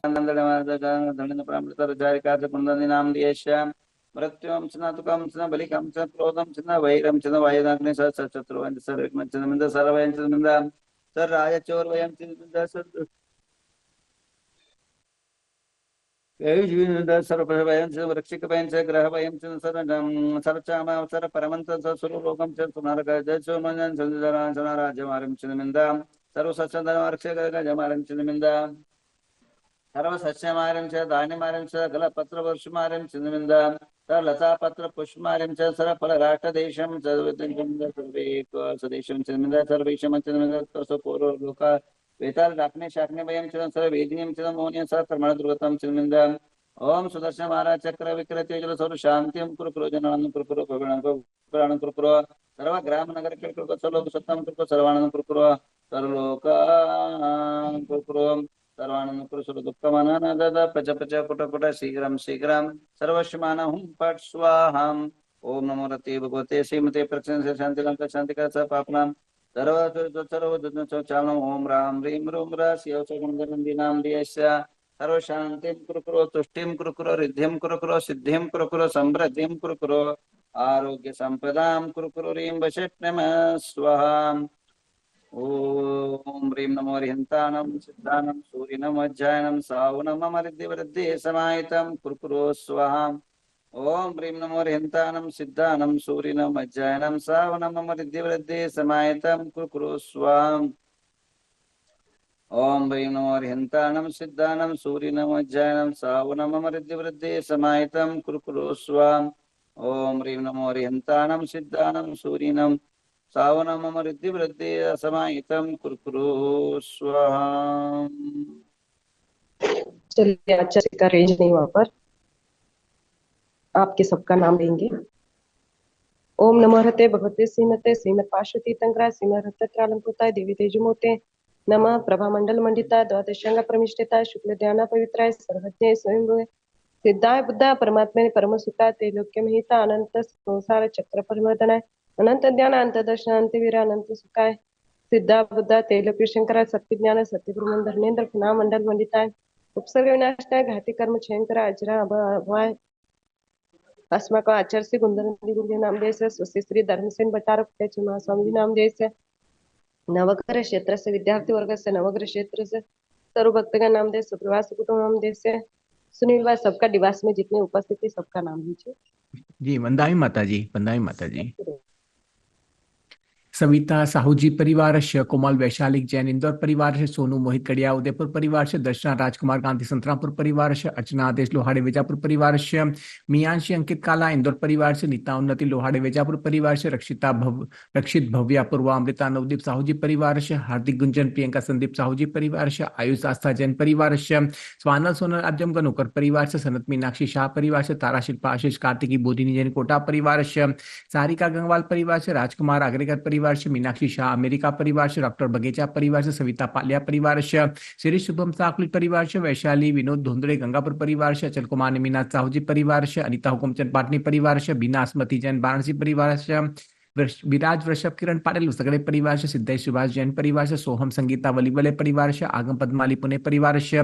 रणिन्द्रामृतरचारिकाचकुन्दनिनां देश्यां मृत्युं च न तुकं च न बलिकं च क्रोधं च न वैरं च न वायुदाग्नि शत्रुवं च सर्वज्ञं च निन्द सर्वयं च निन्दां सर्रायचोर्वयं च निन्द सर्वभयं च वृक्षिकभयं च ग्रहभयं च सरचामां सर परमं च स्वरूपं च सुनरकजसोमनं च राज्यमारं च निन्दां सर्वसच्चन्दनवर्क्षगजमारं च निन्दां सर्वसस्यमारं च धान्यमारं च गलपत्रवर्षमारं च निन्दां लतापत्रपुष्पमारं च सरफलराष्ट्रदेशं च सर्वेकसदेशं च निन्दां सर्वेशं च निन्दां स्वपूर्वलोका वेताल डाकने शाकने भयं च सर्व वेदिनीं च मोनियं स प्रमाण दुर्गतं च निन्दां ओम सुदर्शन महाराज चक्र विक्रते जल सौर शांतिम कुरु जनानं कुरु पुराणं कुरु सर्व ग्राम नगर के कुरु सर्व सत्तम कुरु सर्वानंद कुरु सर्वलोकां कुरु सर्वानंद कुरु सर्व दुःखमानन दद पच पच कुट कुट शीघ्रं शीघ्रं सर्वस्मानहुं पट स्वाहां ओम नमो रते भगवते श्रीमते प्रसन्न शांतिकांत शांतिका स पापनां सर्व चालम ओम राम ह्रीं रूम शिव चंदीनाम देश्य सर्व शांतिं कुरु तुष्टिं कुरु रिद्धिं कुरु सिद्धिं कुरु समृद्धिं कुरु आरोग्य संपदां कुरु ह्रीं वशट्नमः स्वाहा ओम ह्रीं नमो हरिहन्तानं सिद्धानं सूर्यनं वज्रायनं सावनं अमृद्धिवृद्धि समाहितं कुरु स्वाहा ओम ह्रीं नमो हरिहन्तानं सिद्धानं सूर्यनं वज्रायनं सावनं अमृद्धिवृद्धि समाहितं कुरु स्वाहा ओम ह्रीं नमो हरिहन्तानं सिद्धानं सूर्यनं वज्रायनं सावनं अमृद्धिवृद्धि समाहितं कुरु स्वाहा ओम ह्रीं नमो हरिहन्तानं सिद्धानं सूर्यनं सावनं अमृद्धिवृद्धि समाहितं कुरु स्वाहा। चलिए अच्छा का रेंज नहीं वहां पर आपके सबका नाम लेंगे। ओम नमो हरते भगवते श्रीमते श्रीमद पार्श्वती तंत्रा श्रीमद हरत्रालंकृताय देवी तेजोमूर्ते नमः प्रभा मंडल मंडिता द्वादशांग प्रमिष्ठिता शुक्ल ध्यान पवित्राय सर्वज्ञ स्वयंभुवे सिद्धाय बुद्धा परमात्मे परम सुता त्रैलोक्य महिता अनंत संसार चक्र परिवर्तनाय अनंत ज्ञान अनंत दर्शन अनंत वीर अनंत सुखाय सिद्धा बुद्धा त्रैलोक्य शंकरा सत्य ज्ञान सत्य ब्रह्म धर्मेंद्र पुना मंडल मंडिताय उपसर्ग विनाशाय घाती कर्म क्षयंकर अजरा अभय अस्माक आचार्य श्री गुंदरंदी गुरुजी नाम जैसे स्वस्ति श्री धर्मसेन भट्टारक स्वामी नाम जैसे नवग्रह क्षेत्र से विद्यार्थी वर्ग से नवग्रह क्षेत्र से सर्व भक्तगण नाम दे सुप्रभात कुटुंब नाम दे से सुनील भाई सबका दिवस में जितने उपस्थित थे सबका नाम लीजिए। जी वंदाई माता जी, वंदाई माता जी। सविता साहू जी परिवार से कोमल वैशालिक जैन इंदौर परिवार से सोनू मोहित कड़िया उदयपुर परिवार से दर्शना राजकुमार गांधी संतरामपुर परिवार से अर्चना आदेश लोहाड़े वेजापुर परिवार से मियांशी अंकित काला इंदौर परिवार से नीता उन्नति लोहाड़े वेजापुर परिवार से रक्षित भव्या पूर्वा अमृता नवदीप साहू जी परिवार से हार्दिक गुंजन प्रियंका संदीप साहू जी परिवार से आयुष आस्था जैन परिवार से स्वानल सोनल अब्जम गनोकर परिवार से सनत मीनाक्षी शाह परिवार से तारा शिल्पा आशीष कार्तिकी बोधिनी जैन कोटा परिवार से सारिका गंगवाल परिवार से राजकुमार आगरेकर परिवार से मीनाक्षी शाह अमेरिका परिवार से डॉक्टर बगेचा परिवार से सविता पालिया परिवार से श्री शुभम साकुल परिवार से वैशाली विनोद धुंधड़े गंगापुर परिवार से अचल कुमार निमीनाथ साहू जी परिवार से अनिता हुकुमचंद पाटनी परिवार से बीना स्मृति जैन वाराणसी परिवार से विराज वृषभ किरण पाटिल सगड़े परिवार से सिद्धेश सुभाष जैन परिवार से सोहम संगीता वलीवले परिवार से आगम पद्माली पुणे परिवार से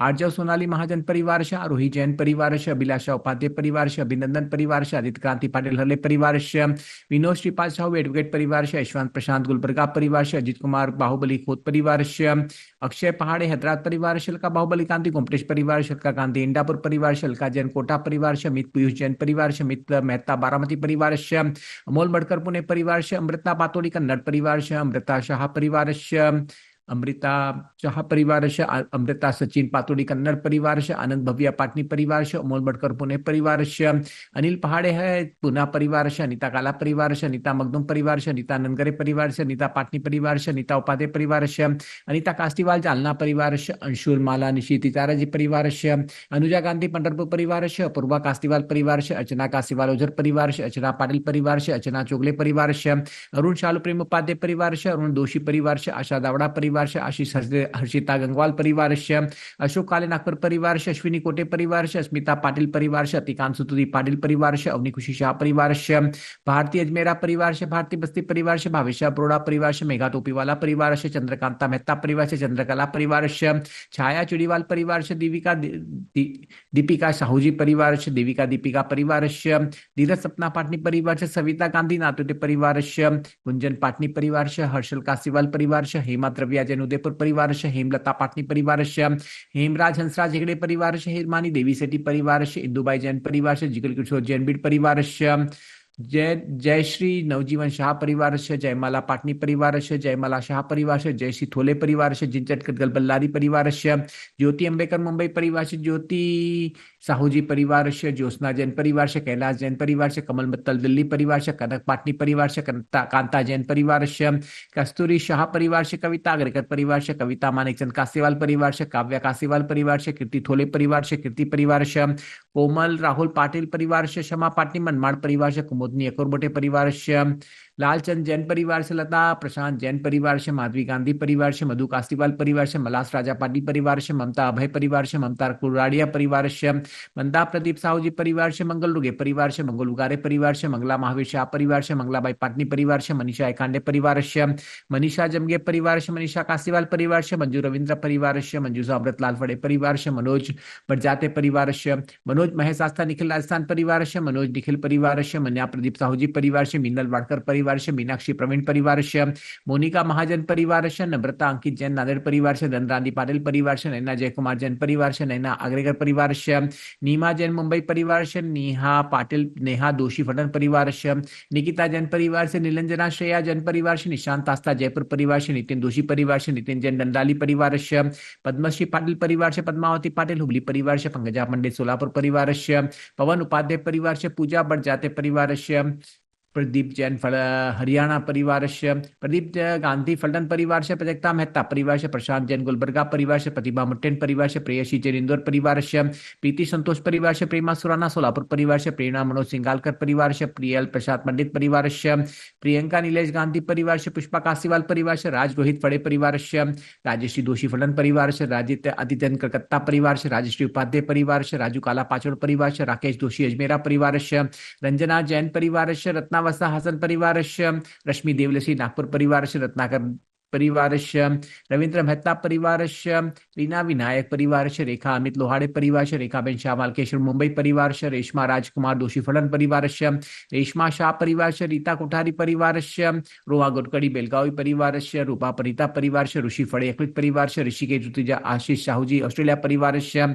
आर्जव सोनाली महाजन परिवार से आरोही जैन परिवार से अभिलाषा उपाध्याय परिवार से अभिनंदन परिवार से आदित्य क्रांति पाटिल हरले परिवार से विनोद श्रीपाल साहू एडवोकेट परिवार से यशवंत प्रशांत गुलबर्गा परिवार से अजित कुमार बाहुबली खोत परिवार से अक्षय पहाड़े हैदराबाद परिवार से अलका बाहुबली कांति गोमटेश परिवार से अलका गांधी इंडापुर परिवार से अलका जैन कोटा परिवार से अमित पीयूष जैन परिवार से अमित मेहता बारामती परिवार से अमोल मडकर पुणे परिवार से अमृता पातोड़ी कन्नड़ परिवार से अमृता शाह परिवार से अमृता शाह परिवार से अमृता सचिन पातोड़ी कन्नड़ परिवार से आनंद भव्या पाटनी परिवार से अमोल बटकर पुणे परिवार से अनिल पहाड़े है पुना परिवार से अनिता काला परिवार से अनिता मगदुम परिवार से अनिता ननगरे परिवार से अनिता पाटनी परिवार से अनिता उपाध्याय परिवार से अनिता कास्तीवाल जालना परिवार से अंशुल माला निशित तारा जी परिवार से अनुजा गांधी पंडरपुर परिवार से अपूर्वा कास्तीवाल परिवार से अर्चना कास्तीवाल ओझर परिवार से अर्चना पाटिल परिवार से अर्चना चोगले परिवार से अरुण शालू प्रेम उपाध्याय परिवार से अरुण दोषी परिवार से आशा दावड़ा परिवार परिवारस्य आशीष हर्षिता गंगवाल परिवारस्य अशोक काले नागपर परिवारस्य अश्विनी कोटे परिवारस्य अस्मिता पाटिल परिवारस्य अतिकांत सुतुदी पाटिल परिवारस्य अवनी खुशी शाह परिवारस्य भारती अजमेरा परिवारस्य भारती बस्ती परिवारस्य भावेशा प्रोड़ा परिवारस्य मेघा टोपीवाला परिवारस्य चंद्रकांता मेहता परिवारस्य चंद्रकला परिवारस्य छाया चुड़ीवाल परिवारस्य दीपिका साहूजी परिवारस्य देविका दीपिका परिवारस्य धीरज सपना पाटनी परिवारस्य सविता गांधी नातुटे परिवारस्य गुंजन पाटनी परिवारस्य हर्षल कासीवाल परिवारस्य हेमा द्रव्या जैन उदयपुर परिवारस्य हेमलता पाटनी परिवारस्य हेमराज हंसराज हेगड़े परिवारस्य हिरमानी देवी सेठी परिवारस्य इंदुबाई जैन परिवारस्य जिगल किशोर जैन बीड परिवारस्य जयश्री नवजीवन शाह परिवारस्य जयमाला पाटनी परिवारस्य जयमाला शाह परिवारस्य जयश्री थोले परिवारस्य जिंचट कटगल बल्लारी परिवारस्य ज्योति अंबेकर मुंबई परिवारस्य ज्योति साहूजी परिवारस्य ज्योत्सना जैन परिवारस्य कैलाश जैन परिवारस्य कमल मित्तल दिल्ली परिवारस्य कनक पाटनी परिवारस्य कांता जैन परिवारस्य कस्तूरी शाह परिवारस्य कविता अग्रकर परिवारस्य कविता मानिकचंद कासेवाल परिवारस्य काव्या कासेवाल परिवारस्य कीर्ति थोले परिवारस्य कीर्ति परिवारस्य कोमल राहुल पाटिल परिवारस्य क्षमा पाटनी मनमाड़ परिवारस्य कुमुदनी अकोरबोटे परिवारस्य लालचंद जैन परिवार से लता प्रशांत जैन परिवार से माधवी गांधी परिवार से मधु कास्तीवाल परिवार से मलास राजा पाटी परिवार से ममता अभय परिवार से ममता कुराड़िया परिवार से मंदा प्रदीप साहू जी परिवार से मंगल रुगे परिवार से मंगल उगारे परिवार से मंगला महावीर शाह परिवार से मंगलाबाई पाटनी परिवार से मनीषा एकांडे परिवार से मनीषा जमगे परिवार से मनीषा कासीवाल परिवार से मंजू रविंद्र परिवार से मंजूषा अमृतलाल फड़े परिवार से मनोज बरजाते परिवार से मनोज महेश आस्था निखिल राजस्थान परिवार से मनोज निखिल परिवार से मन्या प्रदीप साहू जी परिवार से मीनल वाड़कर परिवार से मीनाक्षी प्रवीण परिवार से मोनिका महाजन परिवार से नम्रता अंकित जैन नांदेड़ परिवार से धनरानी पाटिल परिवार से नैना जयकुमार जैन परिवार से नैना अग्रेकर परिवार से नीमा जैन मुंबई परिवार से नेहा पाटिल नेहा दोषी फटन परिवार से निकिता जैन परिवार से निलंजना श्रेया जैन परिवार से निशांत आस्था जयपुर परिवार से नितिन दोषी परिवार से नितिन जैन डंडाली परिवार से पद्मश्री पाटिल परिवार से पद्मावती पाटिल हुबली परिवार से पंकजा पंडित सोलापुर परिवार से पवन उपाध्याय परिवार से पूजा बड़जाते परिवार से प्रदीप जैन हरियाणा परिवार से प्रदीप गांधी फलटन परिवार से प्रजक्ता मेहता परिवार से प्रशांत जैन गुलबर्गा परिवार से प्रतिभा मुट्टेन परिवार से प्रेयसी जैन इंदौर परिवार से प्रीति संतोष परिवार से प्रेमा सुराना सोलापुर परिवार से प्रेरणा मनोज सिंगालकर परिवार से प्रियल प्रसाद पंडित परिवार से प्रियंका नीलेश गांधी परिवार से पुष्पा कासीवाल परिवार से राज रोहित फड़े परिवार से राजेश्री दोषी फलन परिवार से राजित आदित्य कलकत्ता परिवार से राजेश्री उपाध्याय परिवार से राजू काला पाचोड़ परिवार से राकेश दोषी अजमेरा परिवार से रंजना जैन परिवार से रत्नावसा हसन परिवार से रश्मि देवलसी नागपुर परिवार से रत्नाकर परिवार से रविंद्र मेहता परिवार से रीना विनायक परिवार से रेखा अमित लोहाड़े परिवार से रेखाबेन शाह मालकेश्वर मुंबई परिवार से रेशमा राजकुमार दोषी फलन परिवार से रेशमा शाह परिवार से रीता कोठारी परिवार से रोहा गुटकड़ी बेलगावी परिवार से रूपा परिता परिवार से ऋषि फड़े अकृत परिवार से ऋषिकेश ऋतुजा आशीष साहूजी ऑस्ट्रेलिया परिवार से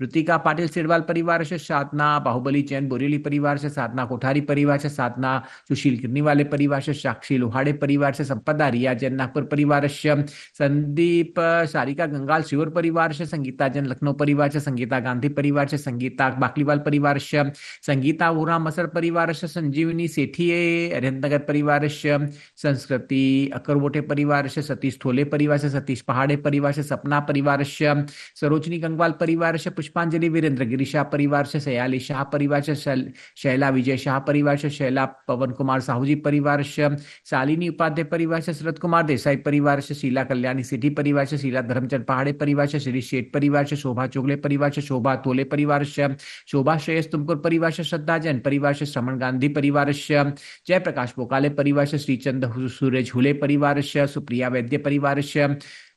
ऋतिका पाटिल सिरवाल परिवार से साधना बाहुबली जैन बोरेली परिवार से साधना कोठारी परिवार से साधना सुशील किरनी वाले परिवार से साक्षी लोहाड़े परिवार से संपदा रिया जैन नागपुर परिवार से संदीप सारिका गंगाल शिवर परिवार से संगीता जैन लखनऊ परिवार से संगीता गांधी परिवार से संगीता बाकलीवाल परिवार से संगीता वोरा मसर परिवार से संजीवनी सेठी अरिहंतनगर परिवार से संस्कृति अकरवोटे परिवार से सतीश थोले परिवार से सतीश पहाड़े परिवार से सपना परिवार से सरोजनी गंगवाल परिवार से पुष्पांजलि वीरेंद्र गिरी शाह परिवार से सयाली शाह परिवार से शैला विजय शाह परिवार से शैला पवन कुमार साहूजी परिवार से शालिनी उपाध्याय परिवार से शरद कुमार देसाई परिवार से शीला कल्याणी सिद्धि परिवार से शीला धर्मचंद पहाड़े परिवार से श्री शेठ परिवार से शोभा चोगले परिवार से शोभा तोले परिवार से शोभा श्रेयस तुमकुर परिवार से श्रद्धा जैन परिवार से श्रमण गांधी परिवार से जयप्रकाश बोकाले परिवार से श्रीचंद सूरज हुले परिवार से सुप्रिया वैद्य परिवार से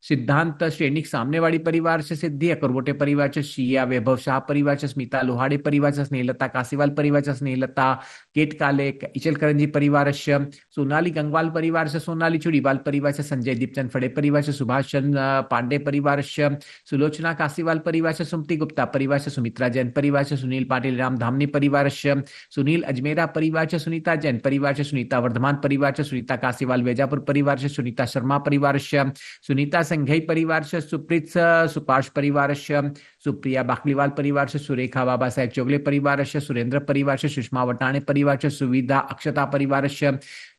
सिद्धांत श्रेणिक सामनेवाड़ी परिवार से सिद्धि अकरवोटे परिवार से शिया वैभव शाह परिवार से स्मिता लोहाड़े परिवार से स्नेहलता कासीवाल परिवार से स्नेहलता केट काले इचल करंजी परिवार से सोनाली गंगवाल परिवार से सोनाली चुड़ीवाल परिवार से संजय दीपचंद फड़े परिवार से सुभाष चंद्र पांडे परिवार से सुलोचना कासीवाल परिवार से सुमति गुप्ता परिवार से सुमित्रा जैन परिवार से सुनील पाटिल राम धामनी परिवार से सुनील अजमेरा परिवार से सुनीता जैन परिवार से सुनीता वर्धमान परिवार से सुनीता कासीवाल वेजापुर परिवार से सुनीता शर्मा परिवार से सुनीता संघई परिवार से सुप्रीत सुपार्श परिवार से सुप्रिया बाकलीवाल परिवार से सुरेखा बाबा साहेब चोगले परिवार से सुरेंद्र परिवार से सुषमा वटाणे परिवार से सुविधा अक्षता परिवार से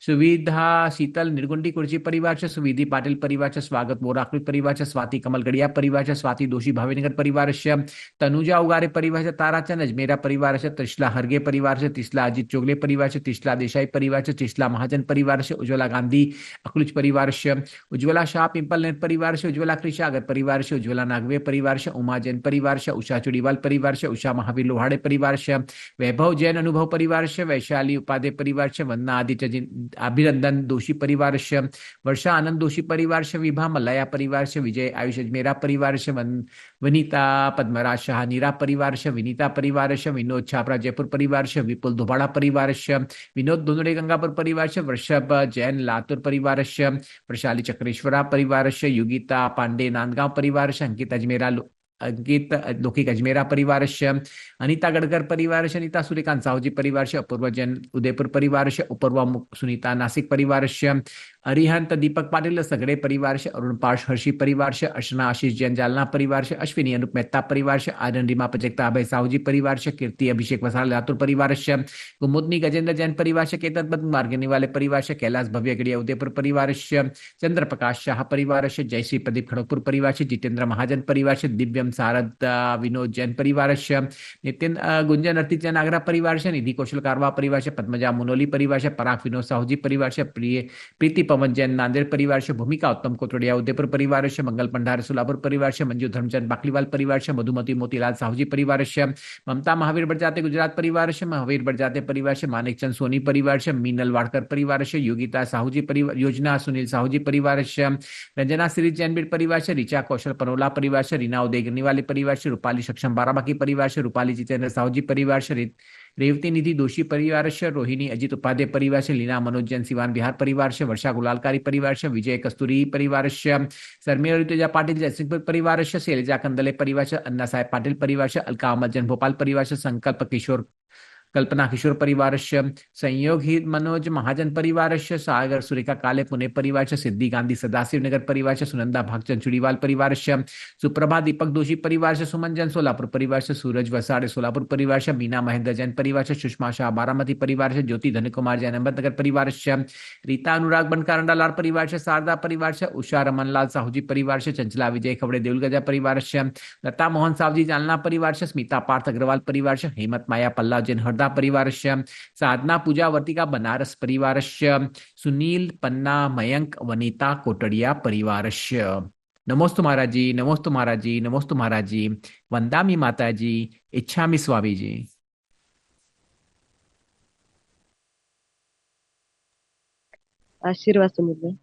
सुविधा शीतल निर्गुंडी कुर्ची परिवार से सुविधि पाटिल परिवार से स्वागत बोराकृत परिवार से स्वाति कमल गड़िया परिवार से स्वाति दोषी भावीनगर परिवार से तनुजा उगारे परिवार से ताराचंद अजमेरा परिवार से त्रिशला हरगे परिवार से तिसला अजित चोगले परिवार से तिसला देसाई परिवार से तिसला महाजन परिवार से उज्ज्वला गांधी अकुलज परिवार से उज्ज्वला शाह पिंपल नेट परिवार से उज्ज्वला कृषागर परिवार से उज्ज्वला नागवे परिवार से उमा जैन परिवार से उषा चुड़ीवाल परिवार से उषा महावीर लोहाड़े परिवार से वैभव जैन अनुभव परिवार से वैशाली उपाध्याय परिवार से वंदना आदित्य अभिनंदन दोषी परिवार से वर्षा आनंद दोषी परिवार से विभा मल्लया परिवार से विजय आयुष अजमेरा परिवार से वनीता पद्मराज शाह नीरा परिवार से विनीता परिवार से विनोद छापरा जयपुर परिवार से विपुल दुबाड़ा परिवार से विनोद दोनोड़े गंगापुर परिवार से वृषभ जैन लातूर परिवार से वैशाली चक्रेश्वरा परिवार से योगिता पांडे नांदगांव परिवार से अंकित अजमेरा अंकित लौकिक अजमेरा परिवार से अनिता गडकर परिवार से अनिता सूर्यकांत साहूजी परिवार से अपूर्व जैन उदयपुर परिवार से अपूर्वा सुनीता नासिक परिवार से अरिहंत दीपक पाटिल सगड़े परिवार से अरुण पाश हर्षी परिवार से अर्चना आशीष जैन जालना परिवार से अश्विनी अनुप मेहता परिवार से आर्यन रीमा प्रजक्ता अभय साहूजी परिवार से कीर्ति अभिषेक वसाल लातूर परिवार से कुमुदनी गजेंद्र जैन परिवार से केतन पद्म मार्गनी वाले परिवार से कैलाश भव्य गड़िया उदयपुर परिवार से चंद्र प्रकाश शाह परिवार से जयश्री प्रदीप खड़गपुर परिवार से जितेंद्र महाजन परिवार से दिव्यम सारद विनोद जैन परिवार से नितिन गुंजन अर्तिजन आगरा परिवार से निधि कौशल कारवा परिवार से पद्मजा मुनोली परिवार से पराग विनोद साहूजी परिवार से प्रीति पवन जैन नांदेड़ परिवार से भूमिका उत्तम कोटड़िया उदयपुर परिवार से मंगल भंडार सोलापुर परिवार से मंजू धर्मचंद बाकलीवाल परिवार से मधुमती मोतीलाल साहूजी परिवार से ममता महावीर बड़जाते गुजरात परिवार से महावीर बड़जाते परिवार से मानिक चंद सोनी परिवार से मीनल वाड़कर परिवार से योगिता साहूजी परिवार योजना सुनील साहूजी परिवार से रंजना श्री जैनबीर परिवार से ऋचा कौशल पनोला परिवार से रीना उदयगनी वाले परिवार से रूपाली सक्षम बाराबाकी परिवार से रूपाली जितेंद्र साहूजी परिवार से रेवती निधि दोषी परिवार से रोहिणी अजित उपाध्याय परिवार से लीना मनोज जैन सिवान बिहार परिवार से वर्षा गुलालकारी परिवार से विजय कस्तूरी परिवार से शर्मिला ऋतुजा पाटिल जयसिंहपुर परिवार से शैलजा कंदले परिवार से अन्ना साहेब पाटिल परिवार से अलका अहमद जैन भोपाल परिवार से संकल्प किशोर कल्पना किशोर परिवार से संयोग ही मनोज महाजन परिवार से सागर सुरेखा काले पुणे परिवार से सिद्धि गांधी सदाशिव नगर परिवार से सुनंदा भागचंद चुड़ीवाल परिवार से सुप्रभा दीपक दोषी परिवार से सुमन जैन सोलापुर परिवार से सूरज वसाड़े सोलापुर परिवार से मीना महेंद्र जैन परिवार से सुषमा शाह बारामती परिवार से ज्योति धन कुमार जैन अहमदनगर परिवार से रीता अनुराग बनकारंडा लाल परिवार से शारदा परिवार से उषा रमन लाल साहूजी परिवार से चंचला विजय खबड़े देउलगजा परिवार से लता मोहन साहूजी जालना परिवार से स्मिता पार्थ अग्रवाल परिवार से हेमत माया पल्ला जैन हरदा परिवार से साधना पूजा वर्तिका बनारस परिवार से सुनील पन्ना मयंक वनीता कोटड़िया परिवार से नमोस्तु महाराज जी नमोस्तु महाराज जी नमोस्तु महाराज जी वंदामी माता जी इच्छामि स्वामी जी। आशीर्वाद सुनिए।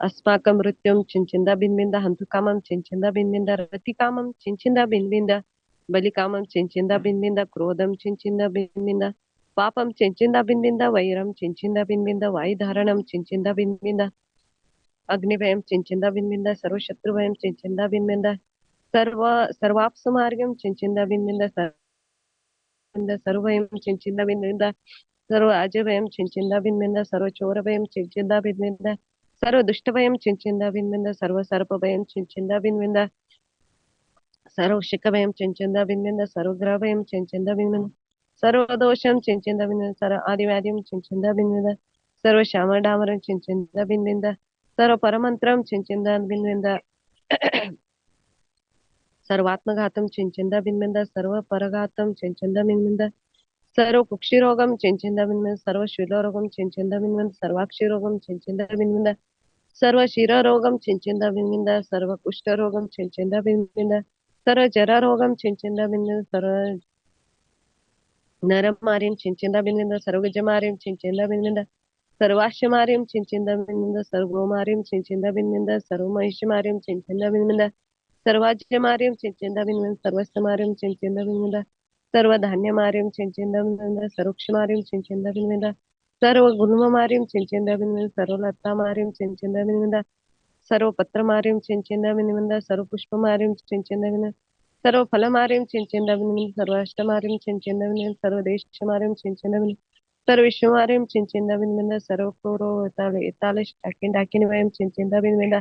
अस्माकं मृत्युं चिंचिंदा बिन्बिंदा हंतुकामं चिंचिंदा बिन्बिंदा रतिकामं चिंचिंदा बिन्बिंदा बलिकामं चिंचिंदा बिन्बिंदा क्रोधं चिंचिंदा बिन्बिंदा पापं चिंचिंदा बिन्बिंदा वैरं चिंचिंदा बिन्बिंदा वायुधारणं चिंचिंदा बिन्बिंदा अग्निभयं चिंचिंदा बिन्बिंदा सर्वशत्रुभयं चिंचिंदा बिन्बिंदा सर्वाप्सुमार्गं चिंचिंदा बिन्बिंदा सर्वभयं चिंचिंदा बिन्बिंदा सर्व अजभयं चिंचिंदा बिन्बिंदा सर्व चोरभयं चिंचिंदा बिन्बिंदा सर्व दुष्टभयं चिंचिंदा बिन्बिंदा सर्व सर्पभयं चिंचिंदा बिन्बिंदा सर्व शिखभयं चिंचिंदा बिन्बिंदा सर्व ग्रहभयं चिंचिंदा बिन्बिंदा सर्व दोषं चिंचिंदा बिन्बिंदा सर्व आदिव्याधिं चिंचिंदा बिन्बिंदा सर्व श्यामडामरं चिंचिंदा बिन्बिंदा सर्व परमंत्रं चिंचिंदा बिन्बिंदा सर्वात्मघातं चिंचिंदा बिन्बिंदा सर्व परघातं चिंचिंदा बिन्बिंदा सर्व कुक्षिरोगं चिंचिंदा बिन्बिंदा सर्व शिरोरोगं चिंचिंदा बिन्बिंदा सर्वाक्षिरोगं चिंचिंदा बिन्बिंदा सर्व शिरोरोगं चिंचिंदा बिन्बिंदा सर्व कुष्ठरोगं चिंचिंदा बिन्बिंदा सर्व जरारोगं चिंचिंदा बिन्बिंदा सर्व नरमारिं चिंचिंदा बिन्बिंदा सर्व गजमारिं चिंचिंदा बिन्बिंदा सर्वाश्यमारिं चिंचिंदा बिन्बिंदा सर्व गोमारिं चिंचिंदा बिन्बिंदा सर्व महिषमारिं चिंचिंदा बिन्बिंदा सर्वाज्यमारिं चिंचिंदा बिन्बिंदा सर्वस्तमारिं चिंचिंदा बिन्बिंदा सर्व धान्यमारिं चिंचिंदा बिन्बिंदा सर्वक्षमारिं चिंचिंदा बिन्बिंदा सर्व गुल्ममारिं चिंचिंदा बिन्बिंदा सर्व लतामारिं चिंचिंदा बिन्बिंदा सर्व पत्रमारिं चिंचिंदा बिन्बिंदा सर्व पुष्पमारिं चिंचिंदा बिन्बिंदा सर्व फलमारिं चिंचिंदा बिन्बिंदा सर्व अष्टमारिं चिंचिंदा बिन्बिंदा सर्व देशमारिं चिंचिंदा बिन्बिंदा सर्व विश्वमारिं चिंचिंदा बिन्बिंदा सर्व कोरो ताले ताले डाकिन डाकिन वयं चिंचिंदा बिन्बिंदा